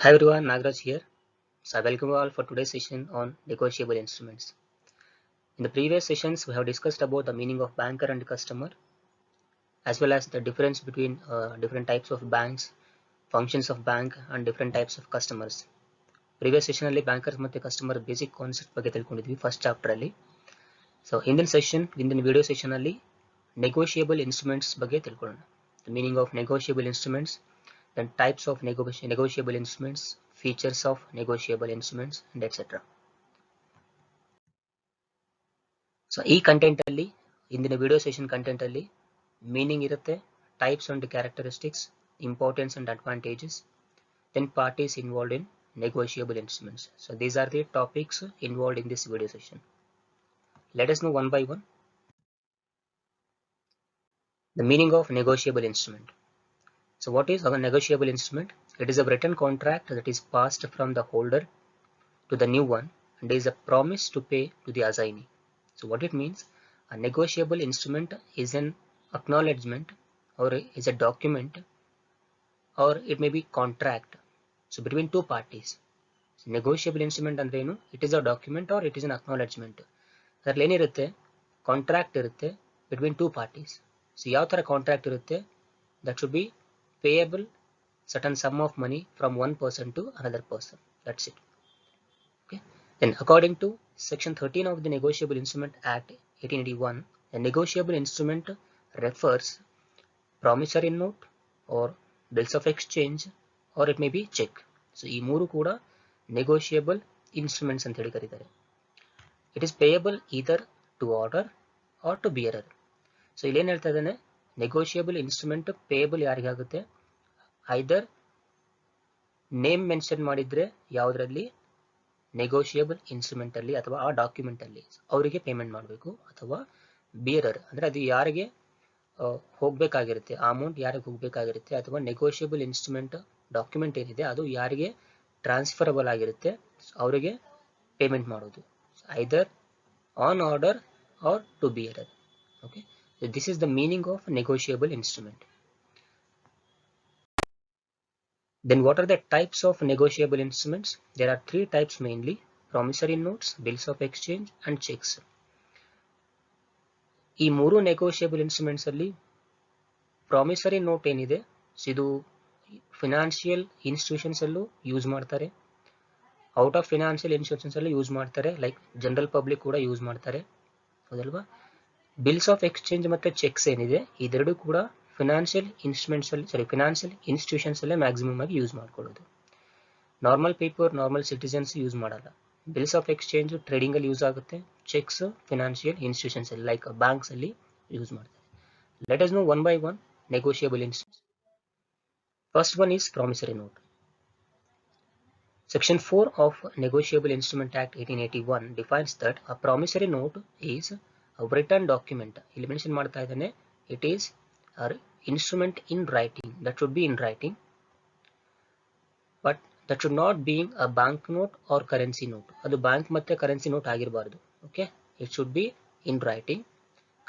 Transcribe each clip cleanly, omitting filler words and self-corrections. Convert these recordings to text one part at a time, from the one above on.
Hi everyone, Nagraj here. So I welcome you all for today's session on negotiable instruments. In the previous sessions, we have discussed about the meaning of banker and customer, as well as the difference between different types of banks, functions of bank, and different types of customers. Previous session ಅಲ್ಲಿ bankers ಮತ್ತೆ customer basic concept ಬಗ್ಗೆ ತಿಳ್ಕೊಂಡಿದ್ವಿ first chapter ಅಲ್ಲಿ. So ಹಿಂದಿನ video session ಅಲ್ಲಿ negotiable instruments ಬಗ್ಗೆ ತಿಳ್ಕೊಳ್ಳೋಣ. The meaning of negotiable instruments, then types of negotiable instruments, features of negotiable instruments, and etc. So ಈ content ಅಲ್ಲಿ ಇಂದಿನ ವಿಡಿಯೋ ಸೆಷನ್ ಕಂಟೆಂಟ್ ಅಲ್ಲಿ ಮೀನಿಂಗ್ ಇರುತ್ತೆ, types and characteristics, importance and advantages, then parties involved in negotiable instruments. So these are the topics involved in this video session. Let us know one by one. The meaning of negotiable instrument. So what is a negotiable instrument? It is a written contract that is passed from the holder to the new one and is a promise to pay to the assignee. So what it means, a negotiable instrument is an acknowledgement or is a document, or it may be contract, so between two parties. So negotiable instrument ಅಂದ್ರೆ ಏನು, it is a document or it is an acknowledgement. ಅದರಲ್ಲಿ ಏನಿರುತ್ತೆ, contract ಇರುತ್ತೆ between two parties. So ಯಾವ ತರ contract ಇರುತ್ತೆ, that should be payable certain sum of money from one person to another person. That's it. Okay. Then according to section 13 of the Negotiable Instrument Act 1881, a negotiable instrument refers promissory note or bills of exchange or it may be check. So ಈ ಮೂರು ಕೂಡ negotiable instruments ಅಂತ ಹೇಳಿ ಕರೀತಾರೆ. It is payable either to order or to bearer. So ಇಲ್ಲಿ ಏನು ಹೇಳ್ತಾ ಇದ್ದಾನೆ, negotiable instrument payable ಯಾರಿಗೆ ಆಗುತ್ತೆ, either ನೇಮ್ ಮೆನ್ಷನ್ ಮಾಡಿದ್ರೆ ಯಾವುದರಲ್ಲಿ ನೆಗೋಷಿಯಬಲ್ ಇನ್ಸ್ಟ್ರೂಮೆಂಟ್ ಅಲ್ಲಿ ಅಥವಾ ಆ ಡಾಕ್ಯುಮೆಂಟ್ ಅಲ್ಲಿ ಅವರಿಗೆ ಪೇಮೆಂಟ್ ಮಾಡಬೇಕು, ಅಥವಾ ಬಿಯರರ್ ಅಂದ್ರೆ ಅದು ಯಾರಿಗೆ ಹೋಗ್ಬೇಕಾಗಿರುತ್ತೆ, ಆ ಅಮೌಂಟ್ ಯಾರಿಗೆ ಹೋಗ್ಬೇಕಾಗಿರುತ್ತೆ, ಅಥವಾ ನೆಗೋಷಿಯಬಲ್ ಇನ್ಸ್ಟ್ರೂಮೆಂಟ್ ಡಾಕ್ಯುಮೆಂಟ್ ಏನಿದೆ ಅದು ಯಾರಿಗೆ ಟ್ರಾನ್ಸ್ಫರಬಲ್ ಆಗಿರುತ್ತೆ ಅವರಿಗೆ ಪೇಮೆಂಟ್ ಮಾಡೋದು, either on order or to bearer. Okay, this is the meaning of negotiable instrument. Then what are the types of negotiable instruments? There are three types mainly: promissory notes, bills of exchange and checks. ಈ ಮೂರು negotiable instruments ಅಲ್ಲಿ promissory note ಏನಿದೆ ಇದು financial institutions ಅಲ್ಲೂ use ಮಾಡ್ತಾರೆ, out of financial institutions ಅಲ್ಲೂ use ಮಾಡ್ತಾರೆ, like general public ಕೂಡ ಯೂಸ್ ಮಾಡ್ತಾರೆ, ಹೌದಲ್ವಾ. ಬಿಲ್ಸ್ ಆಫ್ ಎಕ್ಸ್ಚೇಂಜ್ ಮತ್ತೆ ಚೆಕ್ಸ್ ಏನಿದೆ ಇದೆರಡು ಕೂಡ ಫಿನಾನ್ಷಿಯಲ್ ಇನ್ಸ್ಟಿಟ್ಯೂಷನ್ಸ್ ಅಲ್ಲೇ ಮ್ಯಾಕ್ಸಿಮಮ್ ಆಗಿ ಯೂಸ್ ಮಾಡ್ಕೊಳ್ಳೋದು. Normal people, normal citizens use ಮಾಡಲ್ಲ. ಬಿಲ್ಸ್ ಆಫ್ ಎಕ್ಸ್ಚೇಂಜ್ ಟ್ರೇಡಿಂಗ್ ಅಲ್ಲಿ ಯೂಸ್ ಆಗುತ್ತೆ, ಚೆಕ್ಸ್ ಫಿನಾನ್ಷಿಯಲ್ ಇನ್ಸ್ಟಿಟ್ಯೂಷನ್ಸ್ ಅಲ್ಲಿ ಲೈಕ್ ಬ್ಯಾಂಕ್ಸ್ ಅಲ್ಲಿ ಯೂಸ್ ಮಾಡ್ತಾರೆ. Let us know one by one negotiable instruments. First one is promissory note. Section 4 of Negotiable Instrument Act 1881 defines that a promissory note is a written document. ಇಲ್ಲಿ mention ಮಾಡ್ತಾ ಇದ್ದಾನೆ, it is an instrument in writing, that should be in writing, but that should not be a bank note or currency note. ಅದು bank ಮತ್ತೆ currency note ಆಗಿರಬಾರ್ದು. Okay, it should be in writing.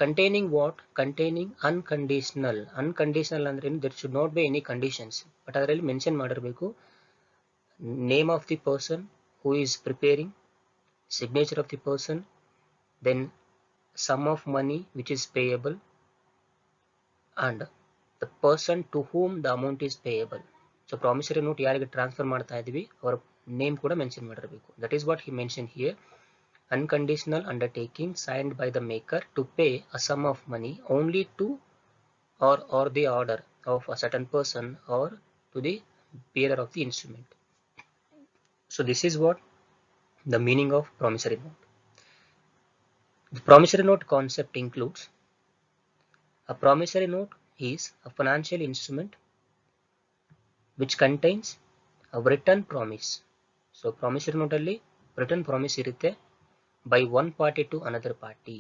Containing what? Containing unconditional. Unconditional ಅಂದ್ರೆ there should not be any conditions, but ಅದರಲ್ಲಿ mention ಮಾಡಿರಬೇಕು name of the person who is preparing, signature of the person, then sum of money which is payable, and the person to whom the amount is payable. So promissory note ಯಾರಿಗೆ transfer ಮಾಡ್ತಾ ಇದೀವಿ ಅವರ name ಕೂಡ mention ಮಾಡಿರಬೇಕು. That is what he mentioned here. Unconditional undertaking signed by the maker to pay a sum of money only to or the order of a certain person or to the bearer of the instrument. So this is what the meaning of promissory note. The promissory note concept includes: a promissory note is a financial instrument which contains a written promise. So promissory note alli written promise irutte by one party to another party,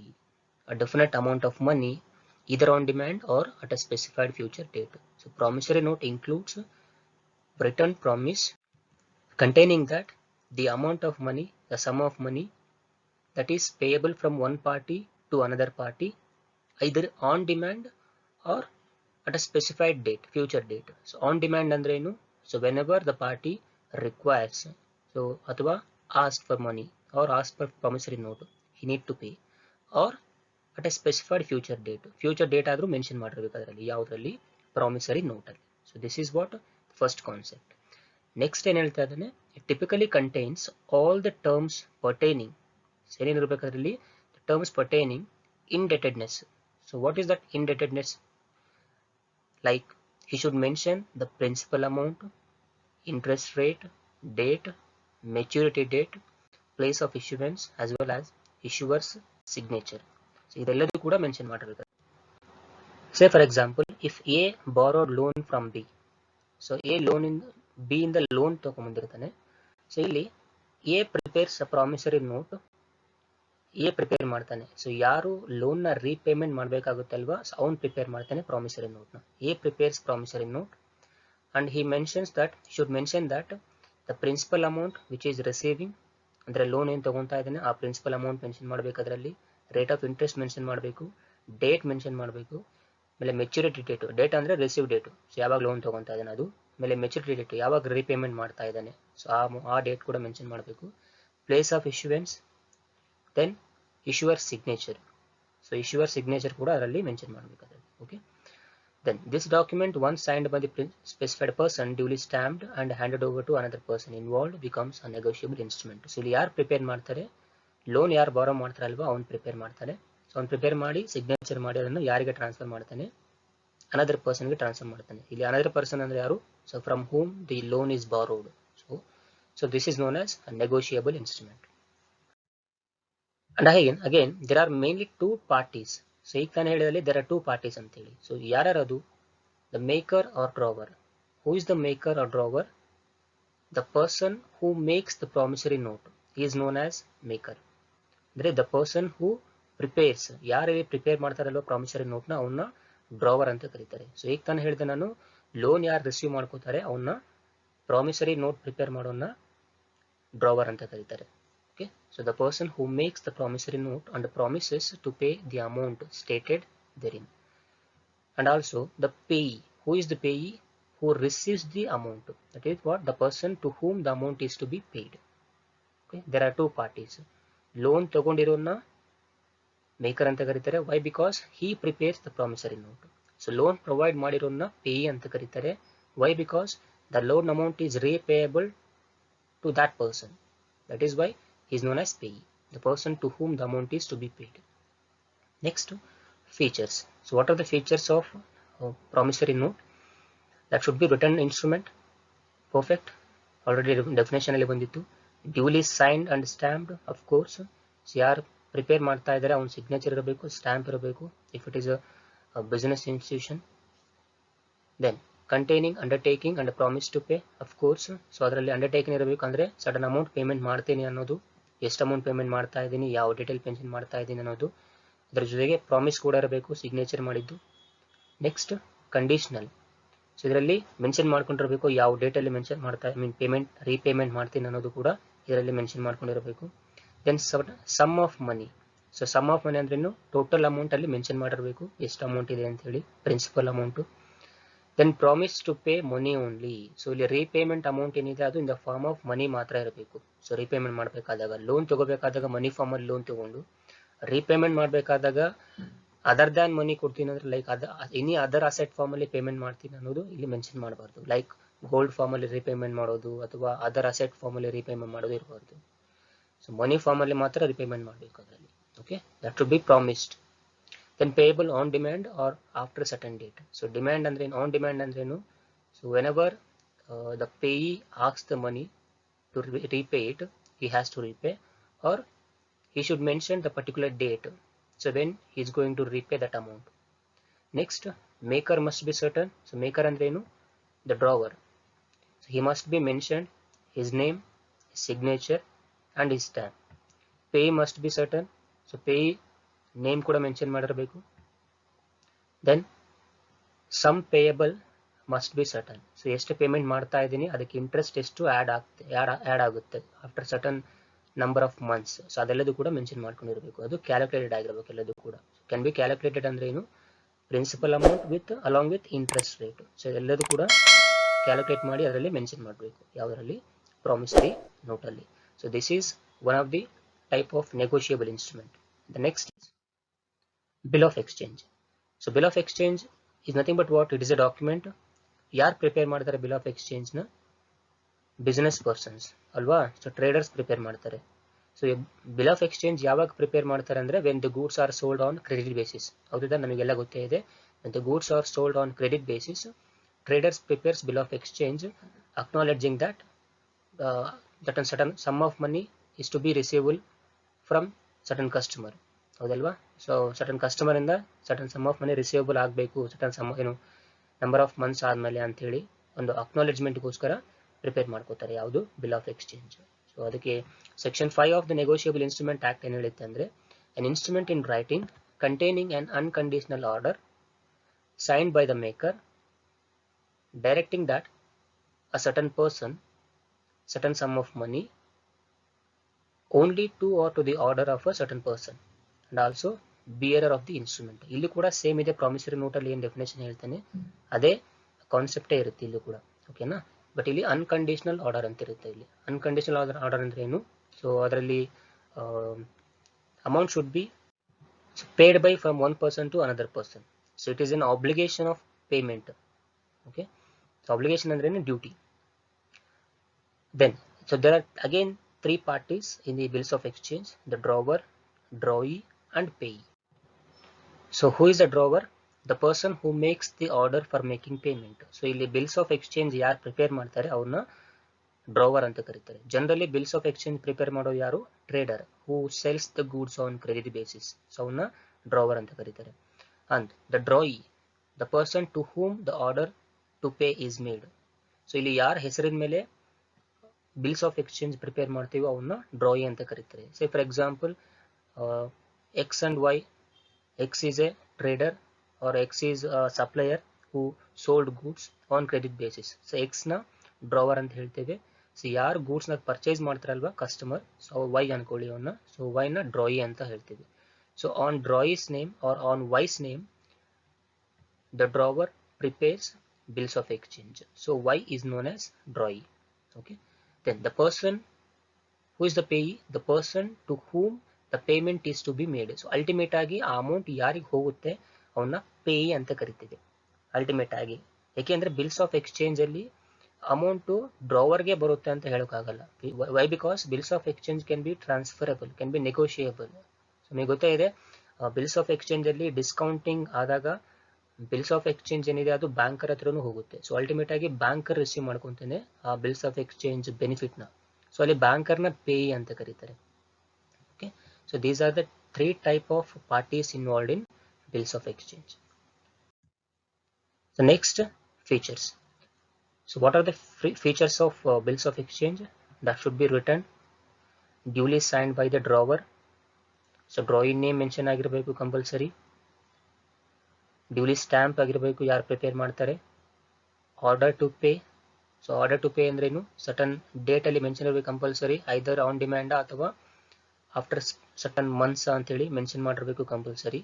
a definite amount of money either on demand or at a specified future date. So promissory note includes written promise containing that the amount of money, the sum of money that is payable from one party to another party either on demand or at a specified date, future date. So on demand ಅಂದ್ರೆ ಏನು, so whenever the party requires, so ಅಥವಾ ask for money or ask for promissory note, he need to pay, or at a specified future date ಆದರೂ mention ಮಾಡಿರಬೇಕು ಅದರಲ್ಲಿ, ಯಾವುದರಲ್ಲಿ, promissory ನೋಟಲ್ಲಿ. So this is what first concept. Next ಏನು ಹೇಳ್ತಾ ಇದ್ದಾನೆ, it typically contains all the terms pertaining. ಏನೇನಿರಬೇಕು ಅದರಲ್ಲಿ, terms pertaining indebtedness. So what is that indebtedness? Like he should mention the principal amount, interest rate, date, maturity date, place of issuance, as well as issuer's signature. So ಇದೆಲ್ಲದೂ ಕೂಡ mention ಮಾಡಿರ್ತಾರೆ. Say for example, if A borrowed loan from B, so A loan in B ಇಂದ loan ತಗೊಂಡ್ಬಂದಿರ್ತಾನೆ. So ಇಲ್ಲಿ A prepares a promissory note, A prepare ಮಾಡ್ತಾನೆ. So ಯಾರು loan ನ repayment ಮಾಡಬೇಕಾಗುತ್ತಲ್ವಾ, ಅವ್ನು ಪ್ರಿಪೇರ್ ಮಾಡ್ತಾನೆ ಪ್ರಾಮಿಸರಿ ನೋಟ್ ನ. A prepares promissory note and he mentions that, should mention that the principal amount which is receiving, ಅಂದ್ರೆ loan ಏನು ತಗೊಂತಾ ಇದ್ದಾನೆ ಆ ಪ್ರಿನ್ಸಿಪಲ್ ಅಮೌಂಟ್ ಮೆನ್ಷನ್ ಮಾಡಬೇಕು, ಅದರಲ್ಲಿ ರೇಟ್ ಆಫ್ ಇಂಟ್ರೆಸ್ಟ್ ಮೆನ್ಷನ್ ಮಾಡಬೇಕು, ಡೇಟ್ ಮೆನ್ಷನ್ ಮಾಡಬೇಕು, ಆಮೇಲೆ ಮೆಚುರಿಟಿ ಡೇಟ್, ಡೇಟ್ ಅಂದ್ರೆ ರಿಸೀವ್ ಡೇಟು, ಸೊ ಯಾವಾಗ ಲೋನ್ ತಗೊಂತಾ ಇದ್ದಾನೆ ಅದು, ಆಮೇಲೆ ಮೆಚುರಿಟಿ ಡೇಟ್ ಯಾವಾಗ ರೀಪೇಮೆಂಟ್ ಮಾಡ್ತಾ ಇದ್ದಾನೆ, ಸೊ ಆ ಡೇಟ್ ಕೂಡ ಮೆನ್ಷನ್ ಮಾಡಬೇಕು, place of issuance, then issuer signature. So issuer signature ಕೂಡ ಅದರಲ್ಲಿ ಮೆನ್ಷನ್ ಮಾಡಬೇಕಾಗುತ್ತೆ. Okay, then this document once signed by the specified person, duly stamped and handed over to another person involved, becomes a negotiable instrument. So ಇಲ್ಲಿ ಯಾರು prepare ಮಾಡ್ತಾರೆ, loan ಯಾರು ಬಾರೋ ಮಾಡ್ತಾರಲ್ವಾ ಅವ್ನು prepare ಮಾಡ್ತಾನೆ. ಸೊ ಅವ್ನು ಪ್ರಿಪೇರ್ ಮಾಡಿ ಸಿಗ್ನೇಚರ್ ಮಾಡಿ ಅದನ್ನು ಯಾರಿಗೆ ಟ್ರಾನ್ಸ್ಫರ್ ಮಾಡ್ತಾನೆ, ಅನದರ್ ಪರ್ಸನ್ಗೆ ಟ್ರಾನ್ಸ್ಫರ್ ಮಾಡ್ತಾನೆ. ಇಲ್ಲಿ ಅನದರ್ ಪರ್ಸನ್ ಅಂದ್ರೆ ಯಾರು, so from whom the loan is borrowed. So this is known as a negotiable instrument. And again there are mainly two parties. So ಈಗ ತಾನೇ ಹೇಳಿದಲ್ಲಿ there are two parties ಅಂತ ಹೇಳಿ. So ಯಾರ್ಯಾರದು, the maker or drawer. Who is the maker or drawer? The person who makes the promissory note is known as maker. ಅಂದ್ರೆ the person who prepares, ಯಾರು prepare ಮಾಡ್ತಾರಲ್ವ promissory note ನ ಅವನ್ನ drawer ಅಂತ ಕರೀತಾರೆ. So ಈಗ ತಾನೇ ಹೇಳಿದೆ ನಾನು, ಲೋನ್ ಯಾರು ರಿಸೀವ್ ಮಾಡ್ಕೋತಾರೆ ಅವನ್ನ ಪ್ರಾಮಿಸರಿ ನೋಟ್ ಪ್ರಿಪೇರ್ ಮಾಡೋನ್ನ ಡ್ರಾವರ್ ಅಂತ ಕರೀತಾರೆ. Okay, so the person who makes the promissory note and promises to pay the amount stated therein. And also the payee. Who is the payee? Who receives the amount. That is what, the person to whom the amount is to be paid. Okay, there are two parties. Loan ತಗೊಂಡಿರೋನ್ನ maker ಅಂತ ಕರೀತಾರೆ. Why? Because he prepares the promissory note. So loan provide ಮಾಡಿರೋನ್ನ payee ಅಂತ ಕರೀತಾರೆ. Why? Because the loan amount is repayable to that person. That is why he is known as payee, the person to whom the amount is to be paid. Next, features. So what are the features of promissory note? That should be written instrument. Perfect. Already definition ಅಲ್ಲಿ ಬಂದಿತ್ತು. Duly signed and stamped, of course. So ಯಾರು prepare ಮಾಡ್ತಾ ಇದ್ದಾರೆ ಅವನ signature ಇರಬೇಕು, stamp ಇರಬೇಕು, if it is a business institution. Then containing undertaking and promise to pay, of course. So ಅದರಲ್ಲಿ undertaking ಇರಬೇಕು, ಅಂದ್ರೆ ಸಡನ್ ಅಮೌಂಟ್ ಪೇಮೆಂಟ್ ಮಾಡ್ತೀನಿ ಅನ್ನೋದು, ಎಷ್ಟು ಅಮೌಂಟ್ ಪೇಮೆಂಟ್ ಮಾಡ್ತಾ ಇದ್ದೀನಿ, ಯಾವ ಡೀಟೇಲ್ ಪೆನ್ಷನ್ ಮಾಡ್ತಾ ಇದ್ದೀನಿ ಅನ್ನೋದು, ಅದರ ಜೊತೆಗೆ ಪ್ರಾಮಿಸ್ ಕೂಡ ಇರಬೇಕು, ಸಿಗ್ನೇಚರ್ ಮಾಡಿದ್ದು. Next conditional. ಸೊ ಇದರಲ್ಲಿ ಮೆನ್ಷನ್ ಮಾಡ್ಕೊಂಡಿರಬೇಕು ಯಾವ ಡೇಟಲ್ಲಿ ಮೆನ್ಷನ್ ಮಾಡ್ತಾ, ಪೇಮೆಂಟ್ ರೀಪೇಮೆಂಟ್ ಮಾಡ್ತೀನಿ ಅನ್ನೋದು ಕೂಡ ಇದರಲ್ಲಿ ಮೆನ್ಷನ್ ಮಾಡ್ಕೊಂಡಿರಬೇಕು. Then sum of money. So sum of money ಅಂದ್ರೇನು, ಟೋಟಲ್ ಅಮೌಂಟ್ ಅಲ್ಲಿ ಮೆನ್ಷನ್ ಮಾಡಿರಬೇಕು, ಎಷ್ಟು ಅಮೌಂಟ್ ಇದೆ ಅಂತ ಹೇಳಿ, principal amount. Then promise to pay money only. So ಇಲ್ಲಿ ರೀಪೇಮೆಂಟ್ ಅಮೌಂಟ್ ಏನಿದೆ ಅದು in the form of money ಮಾತ್ರ ಇರಬೇಕು. ಸೊ ರೀಪೇಮೆಂಟ್ ಮಾಡಬೇಕಾದಾಗ, ಲೋನ್ ತಗೋಬೇಕಾದಾಗ ಮನಿ ಫಾರ್ಮ್ ಅಲ್ಲಿ ಲೋನ್ ತಗೊಂಡು ರೀಪೇಮೆಂಟ್ ಮಾಡಬೇಕಾದಾಗ ಅದರ್ ದ್ಯಾನ್ ಮನಿ ಕೊಡ್ತೀನಿ ಅಂದ್ರೆ, like any other asset form ಅಲ್ಲಿ ಪೇಮೆಂಟ್ ಮಾಡ್ತೀನಿ ಅನ್ನೋದು ಇಲ್ಲಿ ಮೆನ್ಷನ್ ಮಾಡಬಾರ್ದು. ಲೈಕ್ ಗೋಲ್ಡ್ ಫಾರ್ಮ್ ಅಲ್ಲಿ ರೀಪೇಮೆಂಟ್ ಮಾಡೋದು ಅಥವಾ ಅದರ್ ಅಸೆಟ್ ಫಾರ್ಮ್ ಅಲ್ಲಿ ರೀಪೇಮೆಂಟ್ ಮಾಡೋದು ಇರಬಾರ್ದು. ಸೊ ಮನಿ ಫಾರ್ಮ್ ಅಲ್ಲಿ ಮಾತ್ರ ರೀಪೇಮೆಂಟ್ ಮಾಡಬೇಕು ಅದರಲ್ಲಿ. Okay, that should be promised. Then payable on demand or after a certain date. So demand ಅಂದ್ರೆ on demand ಅಂದ್ರೇನು, so whenever the payee asks the money to repay it, he has to repay, or he should mention the particular date, so when he is going to repay that amount. Next, maker must be certain. So maker ಅಂದ್ರೇನು, the drawer. So he must be mentioned his name, his signature and his stamp. Payee must be certain. So payee name ಕೂಡ mention ಮಾಡಿರಬೇಕು. Then sum payable must be certain. So ಎಷ್ಟು payment ಮಾಡ್ತಾ ಇದ್ದೀನಿ ಅದಕ್ಕೆ interest ಎಷ್ಟು add ಆಗುತ್ತೆ after certain number of months. So ಅದೆಲ್ಲದೂ ಕೂಡ ಮೆನ್ಷನ್ ಮಾಡ್ಕೊಂಡಿರಬೇಕು. ಅದು ಕ್ಯಾಲ್ಕುಲೇಟೆಡ್ ಆಗಿರಬೇಕು ಎಲ್ಲದೂ ಕೂಡ. ಕ್ಯಾನ್ ಬಿ ಕ್ಯಾಲ್ಕುಲೇಟೆಡ್ ಅಂದ್ರೆ ಏನು, principal amount with along with interest rate. So ಎಲ್ಲದೂ ಕೂಡ ಕ್ಯಾಲ್ಕುಲೇಟ್ ಮಾಡಿ ಅದರಲ್ಲಿ ಮೆನ್ಷನ್ ಮಾಡಬೇಕು. ಯಾವುದರಲ್ಲಿ, ಪ್ರಾಮಿಸರಿ ನೋಟ್ ಅಲ್ಲಿ. So this is one of the type of negotiable instrument. The next bill of exchange. So bill of exchange is nothing but what? It is a document. ಯಾರು prepare ಮಾಡ್ತಾರೆ bill of exchange ನ? Business persons ಅಲ್ವಾ? So traders prepare ಮಾಡ್ತಾರೆ. So bill of exchange ಯಾವಾಗ prepare ಮಾಡ್ತಾರೆ ಅಂದ್ರೆ when the goods R sold on credit basis. ಹೌದಾ? ನಮಗೆಲ್ಲ ಗೊತ್ತೇ ಇದೆ. When the goods R sold on credit basis, traders prepares bill of exchange acknowledging that certain sum of money is to be receivable from certain customer. ಹೌದಲ್ವಾ? So certain customer ಇಂದ certain sum of money receivable ಆಗಬೇಕು, certain sum number of months ಆದ್ಮೇಲೆ ಅಂತ ಹೇಳಿ ಒಂದು ಅಕ್ನಾಲೆಜ್ಮೆಂಟ್ಗೋಸ್ಕರ prepare ಮಾಡ್ಕೋತಾರೆ. ಯಾವುದು? Bill of exchange. ಸೊ ಅದಕ್ಕೆ section 5 of the negotiable instrument act ಏನು ಹೇಳುತ್ತೆ ಅಂದ್ರೆ, an instrument in writing containing an unconditional order signed by the maker directing that a certain person certain sum of money only to or to the order of a certain person and also bearer of the instrument. ಇಲ್ಲಿ ಕೂಡ same ಇದೆ. Promissory note ಅಲ್ಲಿ ಏನು definition ಹೇಳ್ತಾನೆ ಅದೇ ಕಾನ್ಸೆಪ್ಟೇ ಇರುತ್ತೆ ಇಲ್ಲಿ ಕೂಡ. ಓಕೆನಾ? ಬಟ್ ಇಲ್ಲಿ ಅನ್ಕಂಡೀಷನಲ್ ಆರ್ಡರ್ ಅಂತ ಇರುತ್ತೆ. ಇಲ್ಲಿ ಅನ್ಕಂಡೀಷನಲ್ ಆರ್ಡರ್ ಅಂದ್ರೆ ಏನು? ಸೊ ಅದರಲ್ಲಿ amount should be paid by from one person to another person. So it is an obligation of payment. Okay? So obligation ಅಂದ್ರೆ duty. Then, so there are again 3 parties in the bills of exchange: the drawer, drawee, and payee. So who is the drawer? The person who makes the order for making payment. So ಇಲ್ಲಿ bills of exchange ಯಾರು prepare ಮಾಡ್ತಾರೆ ಅವ್ರನ್ನ drawer ಅಂತ ಕರೀತಾರೆ. Generally bills of exchange prepare ಮಾಡೋ ಯಾರು? Trader who sells the goods on credit basis. So ಅವನ್ನ drawer ಅಂತ ಕರೀತಾರೆ. And the drawee, the person to whom the order to pay is made. So ಇಲ್ಲಿ ಯಾರ ಹೆಸರಿನ ಮೇಲೆ ಬಿಲ್ಸ್ ಆಫ್ ಎಕ್ಸ್ಚೇಂಜ್ ಪ್ರಿಪೇರ್ ಮಾಡ್ತೀವಿ ಅವನ್ನ ಡ್ರಾಯಿ ಅಂತ ಕರೀತಾರೆ. Say for example X and Y, X is a trader or X is supplier who sold goods on credit basis. So X ನ drawer ಅಂತ ಹೇಳ್ತೇವೆ. ಸೊ ಯಾರು ಗೂಡ್ಸ್ ನ ಪರ್ಚೇಸ್ ಮಾಡ್ತಾರಲ್ವಾ ಕಸ್ಟಮರ್, ಸೊ ವೈ ಅನ್ಕೊಳ್ಳಿ ಅವನ್ನ, ಸೊ ವೈ ನ drawee ಅಂತ ಹೇಳ್ತೀವಿ. So on drawee's name or on Y's name the drawer prepares bills of exchange. So Y is known as drawee. Okay? Then the person who is the payee, the person to whom the payment is to be made. So ultimate ಆಗಿ ಆ amount ಯಾರಿಗೆ ಹೋಗುತ್ತೆ ಅವನ್ನ ಪೇಯಿ ಅಂತ ಕರಿತೀವಿ ultimate ಆಗಿ. ಯಾಕೆಂದ್ರೆ bills of exchange ಅಲ್ಲಿ ಅಮೌಂಟು ಡ್ರಾವರ್ಗೆ ಬರುತ್ತೆ ಅಂತ ಹೇಳೋಕ್ಕಾಗಲ್ಲ. Why? Because bills of exchange can be transferable, can be negotiable. So ನಿಮಗೆ ಗೊತ್ತೇ ಇದೆ ಬಿಲ್ಸ್ ಆಫ್ ಎಕ್ಸ್ಚೇಂಜ್ ಅಲ್ಲಿ ಡಿಸ್ಕೌಂಟಿಂಗ್ ಆದಾಗ ಬಿಲ್ಸ್ ಆಫ್ ಎಕ್ಸ್ಚೇಂಜ್ ಏನಿದೆ ಅದು ಬ್ಯಾಂಕರ್ ಹತ್ರನೂ ಹೋಗುತ್ತೆ. ಸೊ ಅಲ್ಟಿಮೇಟ್ ಆಗಿ ಬ್ಯಾಂಕರ್ ರಿಸೀವ್ ಮಾಡ್ಕೊಂತಾನೆ ಆ ಬಿಲ್ಸ್ ಆಫ್ ಎಕ್ಸ್ಚೇಂಜ್ ಬೆನಿಫಿಟ್ ನ. ಸೊ ಅಲ್ಲಿ ಬ್ಯಾಂಕರ್ನ ಪೇಯಿ ಅಂತ ಕರೀತಾರೆ. Okay? So these are the 3 type of parties involved in bills of exchange. The next features. So what are the features of bills of exchange? That should be written duly signed by the drawer. So drawee name mention ಆಗಿರಬೇಕು compulsory. Duly stamp ಆಗಿರಬೇಕು ಯಾರು prepare ಮಾಡ್ತಾರೆ. Order to pay. So order to pay ಅಂದ್ರೇನು? Certain date ಅಲ್ಲಿ mention ಇರಬೇಕು compulsory, either on demand ಅಥವಾ after certain months ಅಂತೇಳಿ mention ಮಾಡಿರಬೇಕು compulsory.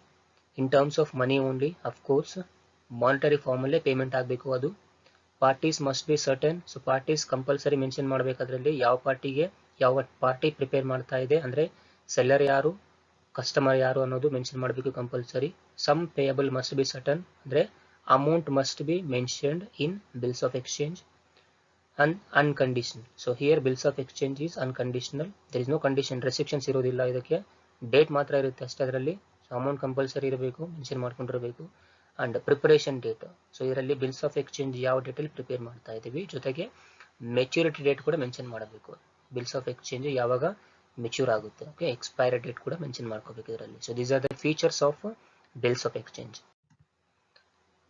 In terms of money only, of course monetary form ಅಲ್ಲೇ ಪೇಮೆಂಟ್ ಆಗಬೇಕು ಅದು. Parties must be certain. So parties compulsory mention ಮಾಡಬೇಕು ಅದರಲ್ಲಿ, ಯಾವ ಪಾರ್ಟಿಗೆ ಯಾವ ಪಾರ್ಟಿ ಪ್ರಿಪೇರ್ ಮಾಡ್ತಾ ಇದೆ ಅಂದ್ರೆ ಸೆಲ್ಲರ್ ಯಾರು, ಕಸ್ಟಮರ್ ಯಾರು ಅನ್ನೋದು ಮೆನ್ಷನ್ ಮಾಡಬೇಕು compulsory. Sum payable must be certain ಅಂದ್ರೆ amount must be mentioned in bills of exchange. And unconditional. So here bills of exchange is unconditional. There is no condition, restrictions ಇರೋದಿಲ್ಲ ಇದಕ್ಕೆ. Date ಮಾತ್ರ ಇರುತ್ತೆ ಅಷ್ಟೇ ಅದರಲ್ಲಿ. ಸೊ ಅಮೌಂಟ್ ಕಂಪಲ್ಸರಿ ಇರಬೇಕು, mention ಮಾಡ್ಕೊಂಡಿರಬೇಕು. And preparation date. So ಇದರಲ್ಲಿ bills of exchange ಯಾವ ಡೇಟಲ್ಲಿ ಪ್ರಿಪೇರ್ ಮಾಡ್ತಾ ಇದ್ದೀವಿ, ಜೊತೆಗೆ ಮೆಚ್ಯೂರಿಟಿ ಡೇಟ್ ಕೂಡ ಮೆನ್ಷನ್ ಮಾಡಬೇಕು. ಬಿಲ್ಸ್ ಆಫ್ ಎಕ್ಸ್ಚೇಂಜ್ ಯಾವಾಗ ಮೆಚ್ಯೂರ್ ಆಗುತ್ತೆ, ಓಕೆ, ಎಕ್ಸ್ಪೈರಿ ಡೇಟ್ ಕೂಡ ಮೆನ್ಷನ್ ಮಾಡ್ಕೋಬೇಕು ಇದರಲ್ಲಿ. So these are the features of bills of exchange.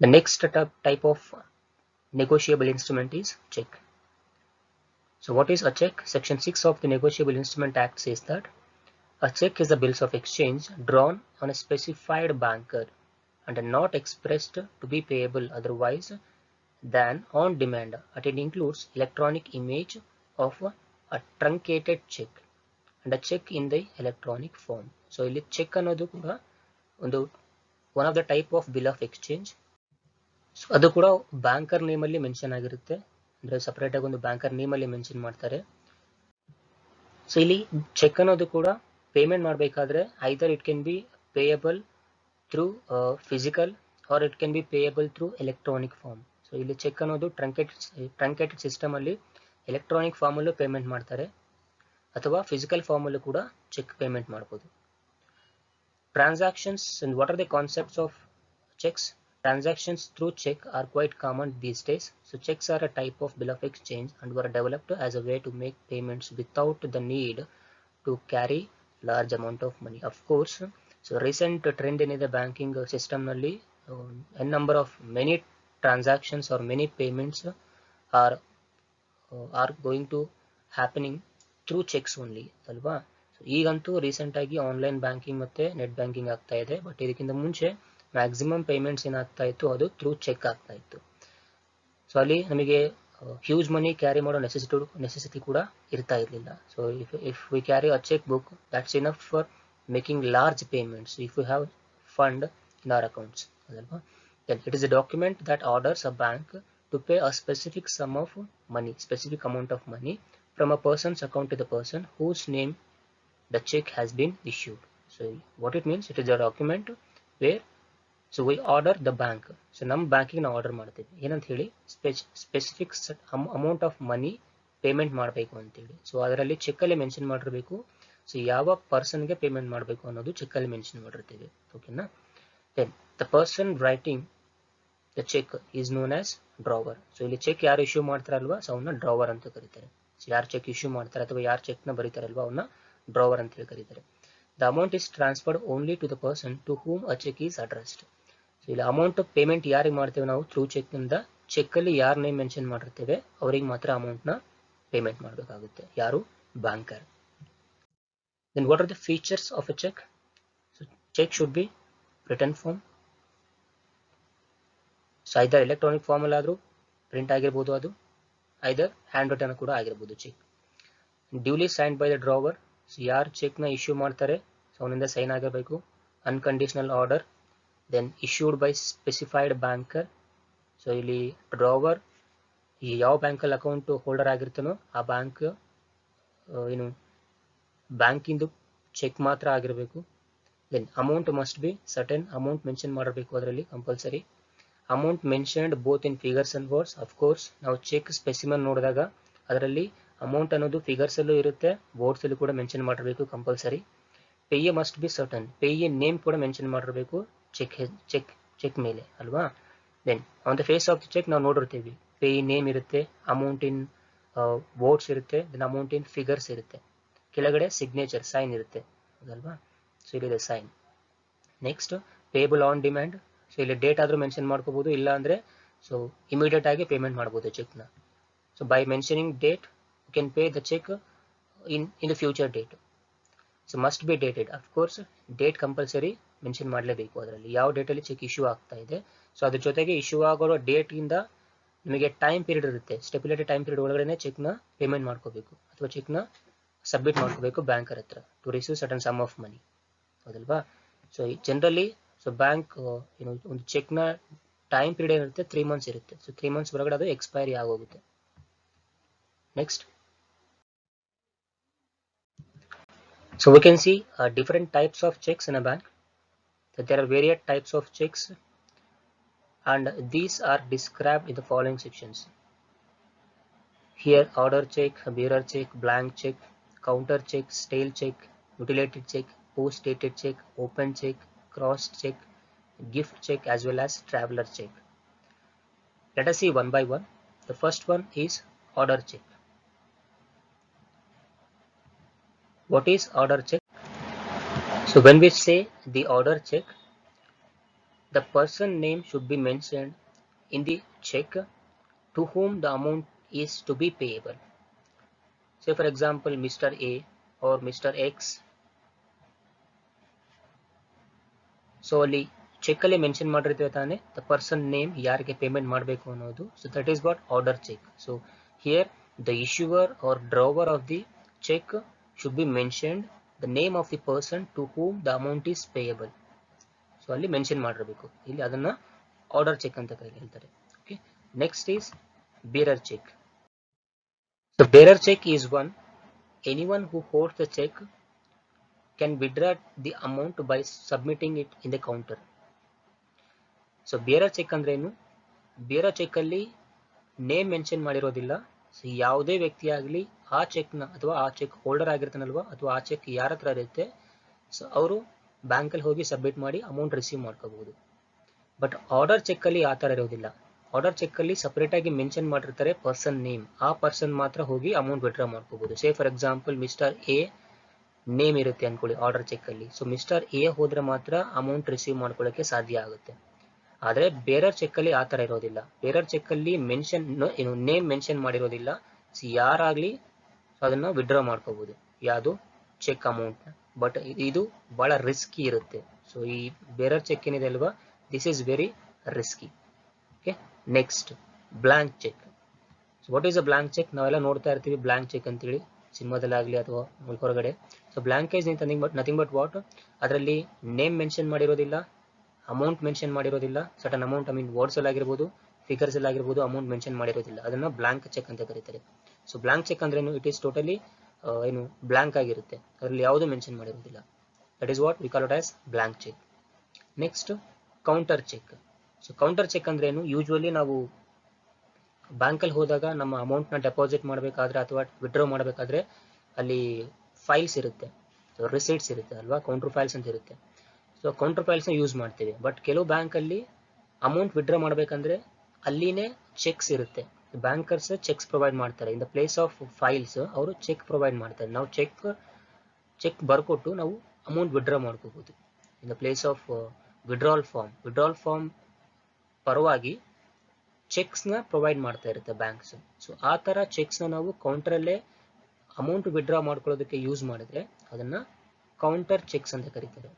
The next type of negotiable instrument is check. So what is a check? Section 6 of the Negotiable Instrument Act says that a check is the bills of exchange drawn on a specified banker and not expressed to be payable otherwise than on demand, and it includes electronic image of a truncated check and a check in the electronic form. So ಇಲ್ಲಿ cheque ಅನ್ನೋದು ಕೂಡ ಒಂದು one of the type of bill of exchange. So ಅದು ಕೂಡ banker name ಅಲ್ಲಿ mention ಆಗಿರುತ್ತೆ, ಅಂದರೆ ಸಪ್ರೇಟಾಗಿ ಒಂದು ಬ್ಯಾಂಕರ್ ನೇಮಲ್ಲಿ ಮೆನ್ಷನ್ ಮಾಡ್ತಾರೆ. ಸೊ ಇಲ್ಲಿ ಚೆಕ್ ಅನ್ನೋದು ಕೂಡ ಪೇಮೆಂಟ್ ಮಾಡಬೇಕಾದ್ರೆ either it can be payable through physical or it can be payable through electronic form. So ಇಲ್ಲಿ ಚೆಕ್ ಅನ್ನೋದು ಟ್ರಂಕೇಟೆಡ್ ಸಿಸ್ಟಮ್ ಅಲ್ಲಿ ಎಲೆಕ್ಟ್ರಾನಿಕ್ ಫಾರ್ಮ್ ಅಲ್ಲೂ ಪೇಮೆಂಟ್ ಮಾಡ್ತಾರೆ ಅಥವಾ ಫಿಸಿಕಲ್ ಫಾರ್ಮ್ ಅಲ್ಲೂ ಕೂಡ ಚೆಕ್ ಪೇಮೆಂಟ್ ಮಾಡ್ಬೋದು. Transactions and what are the concepts of checks? Transactions through check are quite common these days. So checks are a type of bill of exchange and were developed as a way to make payments without the need to carry large amount of money. Of course, so recent trend in the banking system nalli a number of many transactions or many payments are going to happening through checks only alva. ಈಗಂತೂ recent ಆಗಿ online banking ಮತ್ತೆ net banking ಆಗ್ತಾ ಇದೆ, but ಇದಕ್ಕಿಂತ ಮುಂಚೆ maximum payments ಏನಾಗ್ತಾ ಇತ್ತು ಅದು ಥ್ರೂ ಚೆಕ್ ಆಗ್ತಾ ಇತ್ತು. ಸೊ ಅಲ್ಲಿ ನಮಗೆ ಹ್ಯೂಜ್ ಮನಿ ಕ್ಯಾರಿ ಮಾಡೋ ನೆಸೆಸಿಟಿ ಕೂಡ ಇರ್ತಾ ಇರಲಿಲ್ಲ. So if we carry a cheque book that's enough for making large payments if you have fund in our accounts ಅದಲ್ವಾ. Then it is a document that orders a bank to pay a specific sum of money, specific amount of money from a person's account to the person whose name the check has been issued. So what it means, it is a document where so we order the bank. So ನಮ್ಮ ಬ್ಯಾಂಕಿಗೆ ನಾವು order ಮಾಡ್ತೀವಿ ಏನಂತ ಹೇಳಿ specific amount of money payment ಮಾಡಬೇಕು ಅಂತೇಳಿ. So ಅದರಲ್ಲಿ ಚೆಕ್ಕಲ್ಲಿ mention ಮಾಡಿರಬೇಕು. ಸೊ ಯಾವ ಪರ್ಸನ್ಗೆ ಪೇಮೆಂಟ್ ಮಾಡಬೇಕು ಅನ್ನೋದು ಚೆಕ್ಕಲ್ಲಿ ಮೆನ್ಷನ್ ಮಾಡಿರ್ತೀವಿ. ಓಕೆನಾ. Then the person writing the cheque is known as drawer. So ಇಲ್ಲಿ ಚೆಕ್ ಯಾರು ಇಶ್ಯೂ ಮಾಡ್ತಾರಲ್ವಾ ಸೊ ಅವನ್ನ ಡ್ರಾವರ್ ಅಂತ ಕರೀತಾರೆ. ಸೊ ಯಾರು ಚೆಕ್ ಇಶ್ಯೂ ಮಾಡ್ತಾರೆ ಅಥವಾ ಯಾರು ಚೆಕ್ನ ಬರೀತಾರಲ್ವಾ ಅವನ್ನ ಡ್ರಾವರ್ ಅಂತ ಹೇಳಿ ಕರೀತಾರೆ. The amount is transferred only to the person to whom a cheque is addressed. So ಇಲ್ಲಿ ಅಮೌಂಟ್ ಪೇಮೆಂಟ್ ಯಾರಿಗೆ ಮಾಡ್ತೇವೆ ನಾವು ಥ್ರೂ ಚೆಕ್ ನಿಂದ, ಚೆಕ್ ಅಲ್ಲಿ ಯಾರು ನೇಮ್ ಮೆನ್ಷನ್ ಮಾಡಿರ್ತೇವೆ ಅವರಿಗೆ ಮಾತ್ರ ಅಮೌಂಟ್ ನ ಪೇಮೆಂಟ್ ಮಾಡಬೇಕಾಗುತ್ತೆ, ಯಾರು banker. Then what are the features of a cheque? So cheque should be return form. So either electronic form ಅಲ್ಲಿ ಆದ್ರೂ ಪ್ರಿಂಟ್ ಆಗಿರ್ಬೋದು, ಅದು ಐದರ್ ಹ್ಯಾಂಡ್ ರಿಟರ್ನ್ ಕೂಡ ಆಗಿರ್ಬೋದು cheque. Duly signed by the drawer. So ಯಾರು ಚೆಕ್ನ ಇಶ್ಯೂ ಮಾಡ್ತಾರೆ ಸೊ ಅವನಿಂದ ಸೈನ್ ಆಗಿರಬೇಕು. Unconditional order. Then issued by specified banker. So ಇಲ್ಲಿ ಡ್ರಾವರ್ ಈ ಯಾವ ಬ್ಯಾಂಕಲ್ಲಿ ಅಕೌಂಟ್ ಹೋಲ್ಡರ್ ಆಗಿರ್ತಾನೋ ಆ ಬ್ಯಾಂಕ್ ಏನು ಬ್ಯಾಂಕಿಂದು ಚೆಕ್ ಮಾತ್ರ ಆಗಿರಬೇಕು. Then amount must be certain amount mention ಮಾಡಿರಬೇಕು ಅದರಲ್ಲಿ compulsory. Amount mentioned both in figures and words. Of course ನಾವು ಚೆಕ್ ಸ್ಪೆಸಿಮನ್ ನೋಡಿದಾಗ ಅದರಲ್ಲಿ ಅಮೌಂಟ್ ಅನ್ನೋದು ಫಿಗರ್ಸ್ ಅಲ್ಲೂ ಇರುತ್ತೆ, ವರ್ಡ್ಸ್ ಅಲ್ಲೂ ಕೂಡ ಮೆನ್ಷನ್ ಮಾಡಿರಬೇಕು compulsory. Payee must be certain. Payee name ಕೂಡ ಮೆನ್ಷನ್ ಮಾಡಿರಬೇಕು ಚೆಕ್ ಮೇಲೆ ಅಲ್ವಾ. Then on the face of the cheque ನಾವು ನೋಡಿರ್ತೀವಿ ಪೇಯೆ ನೇಮ್ ಇರುತ್ತೆ, ಅಮೌಂಟ್ ಇನ್ ವರ್ಡ್ಸ್ ಇರುತ್ತೆ, ದೆನ್ ಅಮೌಂಟ್ ಇನ್ ಫಿಗರ್ಸ್ ಇರುತ್ತೆ, ಕೆಳಗಡೆ ಸಿಗ್ನೇಚರ್ ಸೈನ್ ಇರುತ್ತೆ ಅದಲ್ವಾ. ಸೊ ಇಲ್ಲಿದೆ sign. Next payable on demand. So ಇಲ್ಲಿ ಡೇಟ್ ಆದ್ರೂ ಮೆನ್ಷನ್ ಮಾಡ್ಕೋಬಹುದು, ಇಲ್ಲ ಅಂದ್ರೆ ಸೊ ಇಮಿಡಿಯೇಟ್ ಆಗಿ ಪೇಮೆಂಟ್ ಮಾಡ್ಬೋದು ಚೆಕ್ನ. So by mentioning date you can pay the check in the future date. So must be dated. Of course date compulsory mention ಮಾಡಲೇಬೇಕು ಅದರಲ್ಲಿ ಯಾವ ಡೇಟಲ್ಲಿ ಚೆಕ್ ಇಶ್ಯೂ ಆಗ್ತಾ ಇದೆ. ಸೊ ಅದ್ರ ಜೊತೆಗೆ ಇಶ್ಯೂ ಆಗೋ ಡೇಟ್ ಇಂದ ನಿಮಗೆ ಟೈಮ್ ಪೀರಿಯಡ್ ಇರುತ್ತೆ, ಸ್ಟೆಪ್ಯುಲೇಟೆಡ್ ಟೈಮ್ ಪೀರಿಯಡ್ ಒಳಗಡೆ ಚೆಕ್ನ ಪೇಮೆಂಟ್ ಮಾಡ್ಕೋಬೇಕು ಅಥವಾ ಚೆಕ್ನ ಸಬ್ಮಿಟ್ ಮಾಡ್ಕೋಬೇಕು ಬ್ಯಾಂಕರ್ ಹತ್ರ to receive certain sum of money ಹೌದಲ್ವಾ. ಸೊ ಜನರಲಿ ಸೊ ಬ್ಯಾಂಕ್ ಏನು ಒಂದು ಚೆಕ್ನ ಟೈಮ್ ಪೀರಿಯಡ್ ಏನಿರುತ್ತೆ 3 months ಇರುತ್ತೆ. ಸೊ 3 months ಒಳಗಡೆ ಅದು ಎಕ್ಸ್ಪೈರಿ ಆಗೋಗುತ್ತೆ. Next so we can see different types of checks in a bank. That there are various types of checks and these are described in the following sections. Here order check, bearer check, blank check, counter check, stale check, mutilated check, post dated check, open check, cross check, gift check as well as traveler check. Let us see one by one. The first one is order check. What is order check? So when we say the order check, the person name should be mentioned in the check to whom the amount is to be payable. Say for example Mr. A or Mr. X. So ಅಲ್ಲಿ check ಅಲ್ಲಿ mention ಮಾಡಿರ್ತೀವಿ ತಾನೆ the person name ಯಾರಿಗೆ payment ಮಾಡಬೇಕು ಅನ್ನೋದು. So that is what order check. So here the issuer or drawer of the check should be mentioned the name of the person to whom the amount is payable. So ಅಲ್ಲಿ mention ಮಾಡಿರಬೇಕು, ಇಲ್ಲಿ ಅದನ್ನ order cheque ಅಂತ ಹೇಳ್ತಾರೆ. Okay. Next is bearer cheque. The bearer check is one. Anyone who holds the check can withdraw the amount by submitting it in the counter. So bearer cheque ಅಂದ್ರೆ ಏನು? Bearer cheque ಅಲ್ಲಿ name mention ಮಾಡಿರೋದಿಲ್ಲ. ಸೊ ಯಾವುದೇ ವ್ಯಕ್ತಿ ಆಗಲಿ ಆ check ನ ಅಥವಾ ಆ ಚೆಕ್ ಹೋಲ್ಡರ್ ಆಗಿರ್ತಾನಲ್ವಾ ಅಥವಾ ಆ ಚೆಕ್ ಯಾರ ಹತ್ರ ಇರುತ್ತೆ ಸೊ ಅವರು ಬ್ಯಾಂಕ್ ಅಲ್ಲಿ ಹೋಗಿ ಸಬ್ಮಿಟ್ ಮಾಡಿ ಅಮೌಂಟ್ ರಿಸೀವ್ ಮಾಡ್ಕೋಬಹುದು. ಬಟ್ ಆರ್ಡರ್ ಚೆಕ್ ಅಲ್ಲಿ ಆ ತರ ಇರೋದಿಲ್ಲ. ಆರ್ಡರ್ ಚೆಕ್ ಅಲ್ಲಿ ಸಪರೇಟ್ ಆಗಿ ಮೆನ್ಷನ್ ಮಾಡಿರ್ತಾರೆ ಪರ್ಸನ್ ನೇಮ್. ಆ ಪರ್ಸನ್ ಮಾತ್ರ ಹೋಗಿ ಅಮೌಂಟ್ ವಿಡ್ರಾ ಮಾಡ್ಕೋಬಹುದು. ಸೇ for example mister A name ಇರುತ್ತೆ ಅನ್ಕೊಳ್ಳಿ ಆರ್ಡರ್ ಚೆಕ್ ಅಲ್ಲಿ. ಸೊ ಮಿಸ್ಟರ್ ಎ ಹೋದ್ರೆ ಮಾತ್ರ ಅಮೌಂಟ್ ರಿಸೀವ್ ಮಾಡ್ಕೊಳ್ಳೋಕೆ ಸಾಧ್ಯ ಆಗುತ್ತೆ. ಆದ್ರೆ ಬೇರರ್ ಚೆಕ್ ಅಲ್ಲಿ ಆ ತರ ಇರೋದಿಲ್ಲ. ಬೇರರ್ ಚೆಕ್ ಅಲ್ಲಿ ಮೆನ್ಷನ್ ಏನು ನೇಮ್ ಮೆನ್ಷನ್ ಮಾಡಿರೋದಿಲ್ಲ. ಯಾರಾಗ್ಲಿ ಅದನ್ನ ವಿಡ್ರಾ ಮಾಡ್ಕೋಬಹುದು ಯಾವುದು ಚೆಕ್ ಅಮೌಂಟ್. ಬಟ್ ಇದು ಬಹಳ ರಿಸ್ಕಿ ಇರುತ್ತೆ. ಸೊ ಈ ಬೇರರ್ ಚೆಕ್ ಏನಿದೆ ಅಲ್ವಾ, this is very risky. Okay, next blank cheque. So what is a blank cheque? ನಾವೆಲ್ಲ ನೋಡ್ತಾ ಇರ್ತೀವಿ ಬ್ಲಾಂಕ್ ಚೆಕ್ ಅಂತೇಳಿ ಸಿನಿಮಾದಲ್ಲಾಗಲಿ ಅಥವಾ ಹೊರಗಡೆ. So blank is nothing but what, ಅದರಲ್ಲಿ ನೇಮ್ ಮೆನ್ಷನ್ ಮಾಡಿರೋದಿಲ್ಲ, ಅಮೌಂಟ್ ಮೆನ್ಷನ್ ಮಾಡಿರೋದಿಲ್ಲ, ಸಟನ್ ಅಮೌಂಟ್ ವರ್ಡ್ಸ್ ಅಲ್ಲಿ ಆಗಿರ್ಬೋದು, ಫಿಗರ್ಸ್ ಅಲ್ಲಿ ಆಗಿರ್ಬೋದು, ಅಮೌಂಟ್ ಮೆನ್ಷನ್ ಮಾಡಿರೋದಿಲ್ಲ. ಅದನ್ನ ಬ್ಲಾಂಕ್ ಚೆಕ್ ಅಂತ ಕರೀತಾರೆ. ಸೊ ಬ್ಲಾಂಕ್ ಚೆಕ್ ಅಂದ್ರೆ ಇಟ್ ಈಸ್ ಟೋಟಲಿ ಏನು ಬ್ಲಾಂಕ್ ಆಗಿರುತ್ತೆ, ಅದರಲ್ಲಿ ಯಾವುದು ಮೆನ್ಷನ್ ಮಾಡಿರೋದಿಲ್ಲ. That is what we call it as blank cheque. Next counter cheque. So counter cheque ಅಂದ್ರೆ ಏನು? ಯೂಶುವಲಿ ನಾವು ಬ್ಯಾಂಕ್ ಅಲ್ಲಿ ಹೋದಾಗ ನಮ್ಮ ಅಮೌಂಟ್ ನ ಡೆಪಾಸಿಟ್ ಮಾಡಬೇಕಾದ್ರೆ ಅಥವಾ ವಿಡ್ರಾ ಮಾಡಬೇಕಾದ್ರೆ ಅಲ್ಲಿ ಫೈಲ್ಸ್ ಇರುತ್ತೆ, ರಿಸೀಟ್ಸ್ ಇರುತ್ತೆ ಅಲ್ವಾ, ಕೌಂಟರ್ ಫೈಲ್ಸ್ ಅಂತ ಇರುತ್ತೆ. ಸೊ ಕೌಂಟರ್ ಫೈಲ್ಸ್ ನ ಯೂಸ್ ಮಾಡ್ತೀವಿ. ಬಟ್ ಕೆಲವು ಬ್ಯಾಂಕ್ ಅಲ್ಲಿ ಅಮೌಂಟ್ ವಿಡ್ರಾ ಮಾಡಬೇಕಂದ್ರೆ ಅಲ್ಲಿನೇ ಚೆಕ್ಸ್ ಇರುತ್ತೆ. ಬ್ಯಾಂಕರ್ಸ್ ಚೆಕ್ಸ್ ಪ್ರೊವೈಡ್ ಮಾಡ್ತಾರೆ. In the place of files ಅವರು ಚೆಕ್ ಪ್ರೊವೈಡ್ ಮಾಡ್ತಾರೆ. ನಾವು ಚೆಕ್ ಬರ್ಕೊಟ್ಟು ನಾವು ಅಮೌಂಟ್ ವಿಡ್ರಾ ಮಾಡ್ಕೋಬಹುದು. In the place of withdrawal form ಪರವಾಗಿ ಚೆಕ್ಸ್ ನ ಪ್ರೊವೈಡ್ ಮಾಡ್ತಾ ಇರುತ್ತೆ ಬ್ಯಾಂಕ್ಸ್. ಸೊ ಆ ತರ ಚೆಕ್ಸ್ ನ ನಾವು ಕೌಂಟರ್ ಅಲ್ಲೇ ಅಮೌಂಟ್ ವಿಡ್ರಾ ಮಾಡ್ಕೊಳ್ಳೋದಕ್ಕೆ ಯೂಸ್ ಮಾಡಿದ್ರೆ ಅದನ್ನ ಕೌಂಟರ್ ಚೆಕ್ಸ್ ಅಂತ ಕರೀತಾರೆ.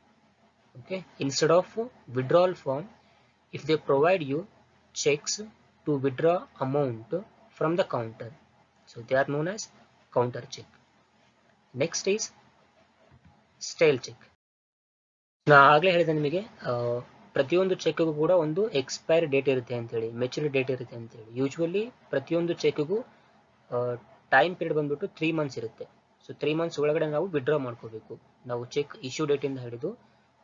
Okay, instead of withdrawal form, if they provide you checks to withdraw amount from the counter, so they are known as counter check. Next is stale check. ನಾ ಆಗ್ಲೇ ಹೇಳಿದೆ ನಿಮಗೆ ಪ್ರತಿಯೊಂದು ಚೆಕ್ಗೂ ಕೂಡ ಒಂದು ಎಕ್ಸ್ಪೈರ್ ಡೇಟ್ ಇರುತ್ತೆ ಅಂತೇಳಿ, ಮೆಚುರಿಟಿ ಡೇಟ್ ಇರುತ್ತೆ ಅಂತೇಳಿ. ಯೂಶುವಲಿ ಪ್ರತಿಯೊಂದು ಚೆಕ್ಗೂ ಟೈಮ್ ಪೀರಿಯಡ್ ಬಂದ್ಬಿಟ್ಟು 3 months ಇರುತ್ತೆ. ಸೊ 3 months ಒಳಗಡೆ ನಾವು ವಿಡ್ರಾ ಮಾಡ್ಕೋಬೇಕು. ನಾವು ಚೆಕ್ ಇಶ್ಯೂ ಡೇಟ್ ಇಂದ ಹಿಡಿದು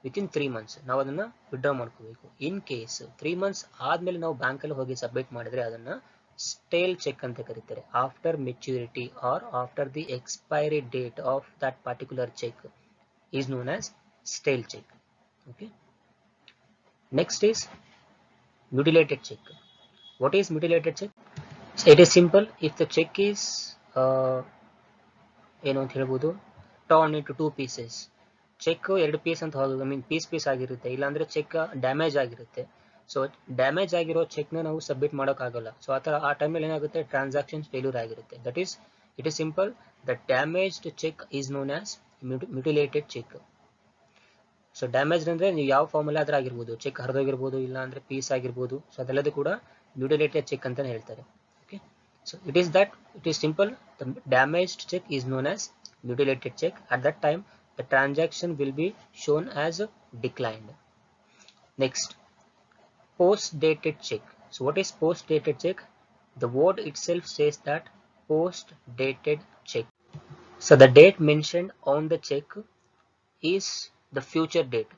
ವಿತಿನ್ 3 months ನಾವು ಅದನ್ನ ವಿಡ್ರಾ ಮಾಡ್ಕೋಬೇಕು. ಇನ್ ಕೇಸ್ 3 months ಆದ್ಮೇಲೆ ನಾವು ಬ್ಯಾಂಕ್ ಅಲ್ಲಿ ಹೋಗಿ ಸಬ್ಮಿಟ್ ಮಾಡಿದ್ರೆ ಅದನ್ನ ಸ್ಟೇಲ್ ಚೆಕ್ ಅಂತ ಕರೀತಾರೆ. After maturity or after the expiry date of that particular cheque is known as stale cheque. Okay. Next is mutilated check. What is mutilated check? So it is simple. If the check is ಏನು ಅಂತ ಹೇಳ್ಬೋದು, torn into 2 pieces. Cheque 2 piece ಅಂತ ಹೋಗಿ piece ಆಗಿರುತ್ತೆ, ಇಲ್ಲಾಂದ್ರೆ cheque damage ಆಗಿರುತ್ತೆ. So damage ಆಗಿರೋ cheque ನ ನಾವು ಸಬ್ಮಿಟ್ ಮಾಡೋಕ್ಕಾಗಲ್ಲ. ಸೊ ಆ ಟೈಮಲ್ಲಿ ಏನಾಗುತ್ತೆ, ಟ್ರಾನ್ಸಾಕ್ಷನ್ ಫೇಲ್ಯೂರ್ ಆಗಿರುತ್ತೆ. That is it is simple. The damaged cheque is known as mutilated cheque. So damage ಅಂದ್ರೆ ನೀವು ಯಾವ ಫಾರ್ಮ್ ಅಲ್ಲಿ ಆದ್ರೂ ಆಗಿರ್ಬೋದು, ಚೆಕ್ ಹರಿದೋಗಿರ್ಬೋದು, ಇಲ್ಲ ಅಂದ್ರೆ ಪೀಸ್ ಆಗಿರ್ಬೋದು. ಸೊ ಅದೆಲ್ಲದೂ ಕೂಡ ಮ್ಯುಟಿಲೇಟೆಡ್ ಚೆಕ್ ಅಂತಾನೆ ಹೇಳ್ತಾರೆ. Okay, so it is simple. The damaged cheque is known as mutilated check. At that time the transaction will be shown as declined. Next, post dated check. So what is post dated check? The word itself says that post dated check. So the date mentioned on the check is the future date.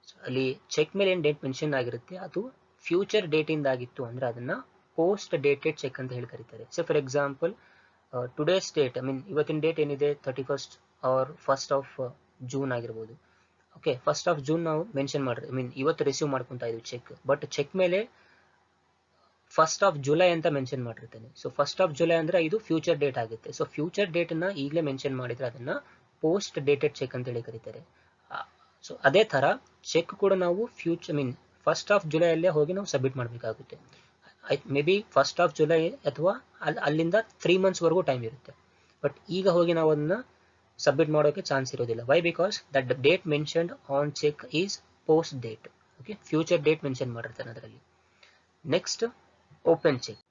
So ಅಲ್ಲಿ check ಮೇಲೆ ಏನು date mention ಆಗಿರುತ್ತೆ ಅದು future date ಇಂದ ಆಗಿತ್ತು ಅಂದ್ರೆ ಅದನ್ನ post dated check ಅಂತ ಹೇಳಿ ಕರೀತಾರೆ. So for example today's date ಇವತ್ತಿನ ಡೇಟ್ ಏನಿದೆ 31st or 1st of June ಆಗಿರ್ಬೋದು. ಓಕೆ, 1st of June ನಾವು ಮೆನ್ಷನ್ ಮಾಡ್ರಿ ಇವತ್ತು ರಿಸೀವ್ ಮಾಡ್ಕೊಂತ ಇದೀವಿ ಚೆಕ್. ಬಟ್ ಚೆಕ್ ಮೇಲೆ 1st of July ಅಂತ ಮೆನ್ಷನ್ ಮಾಡಿರ್ತೇನೆ. ಸೊ 1st of July ಅಂದ್ರೆ ಇದು ಫ್ಯೂಚರ್ ಡೇಟ್ ಆಗುತ್ತೆ. ಸೊ ಫ್ಯೂಚರ್ ಡೇಟ್ ನ ಈಗಲೇ ಮೆನ್ಷನ್ ಮಾಡಿದ್ರೆ ಅದನ್ನ ಪೋಸ್ಟ್ ಡೇಟೆಡ್ ಚೆಕ್ ಅಂತ ಹೇಳಿ ಕರೀತಾರೆ. ಸೊ ಅದೇ ತರ ಚೆಕ್ ಕೂಡ ನಾವು ಫ್ಯೂಚರ್ 1st of July ಅಲ್ಲೇ ಹೋಗಿ ನಾವು ಸಬ್ಮಿಟ್ ಮಾಡಬೇಕಾಗುತ್ತೆ. May be 1st of July ಅಥವಾ ಅಲ್ಲಿಂದ 3 months ವರೆಗೂ ಟೈಮ್ ಇರುತ್ತೆ. ಬಟ್ ಈಗ ಹೋಗಿ ನಾವು ಅದನ್ನ ಸಬ್ಮಿಟ್ ಮಾಡೋಕೆ ಚಾನ್ಸ್ ಇರೋದಿಲ್ಲ. Why? Because that date mentioned on cheque is post date. Okay, future date mention ಮಾಡಿರ್ತಾನೆ ಅದರಲ್ಲಿ. Next, open cheque.